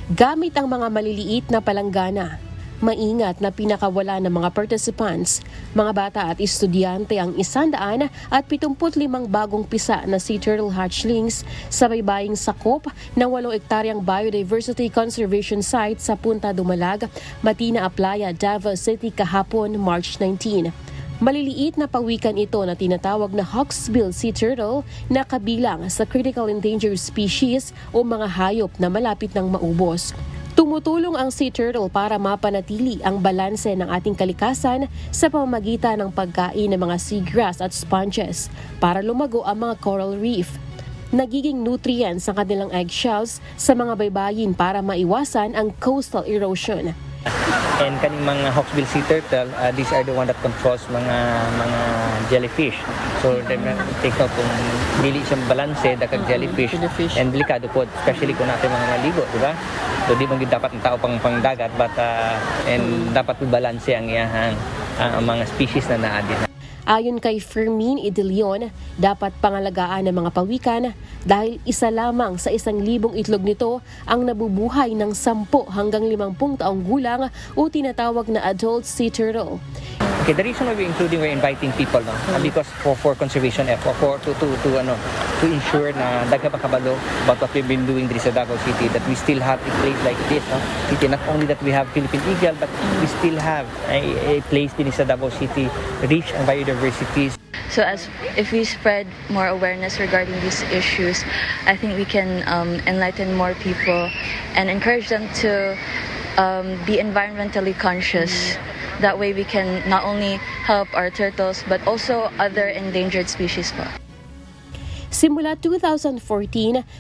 Gamit ang mga maliliit na palanggana, maingat na pinakawala ng mga participants, mga bata at estudyante ang 175 bagong pisa na sea turtle hatchlings sa baybaying sakop ng 8 hektaryang biodiversity conservation site sa Punta Dumalag, Matina Aplaya, Davao City kahapon March 19. Maliliit na pawikan ito na tinatawag na hawksbill sea turtle na kabilang sa critical endangered species o mga hayop na malapit ng maubos. Tumutulong ang sea turtle para mapanatili ang balanse ng ating kalikasan sa pamamagitan ng pagkain ng mga seagrass at sponges para lumago ang mga coral reef. Nagiging nutrients ang kanilang eggshells sa mga baybayin para maiwasan ang coastal erosion. And kaning mga hawksbill sea turtle, these are the one that controls mga jellyfish. So take note kung dili siya balanse dakag jellyfish and delikado po, especially kung natin mga maligo, di ba? So di man gyud dapat ang tao pang dagat but and dapat balanse ang iyahang mga species na naa din. Ayon kay Fermin Idilion, dapat pangalagaan ng mga pawikan dahil isa lamang sa 1,000 itlog nito ang nabubuhay ng 10 hanggang 50 taong gulang o tinatawag na adult sea turtle. Okay, the reason why we're inviting people, no, because for conservation effort, to ensure na daghan pa kabalo about what we've been doing diri sa Davao City, that we still have a place like this, no? City, not only that we have Philippine Eagle, but we still have a place din sa Davao City rich in biodiversity. So if we spread more awareness regarding these issues, I think we can enlighten more people and encourage them to be environmentally conscious. That way we can not only help our turtles but also other endangered species po. Simula 2014,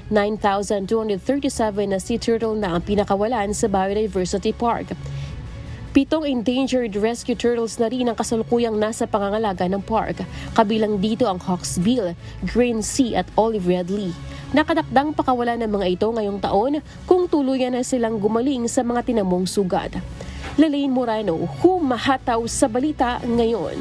9,237 na sea turtle na ang pinakawalan sa Biodiversity Park. 7 endangered rescue turtles na rin ang kasalukuyang nasa pangangalaga ng park. Kabilang dito ang hawksbill, green sea at olive redley. Nakatakdang pakawalan ng mga ito ngayong taon kung tuluyan na silang gumaling sa mga tinamong sugat. Lalaine Moreno, humahataw sa balita ngayon.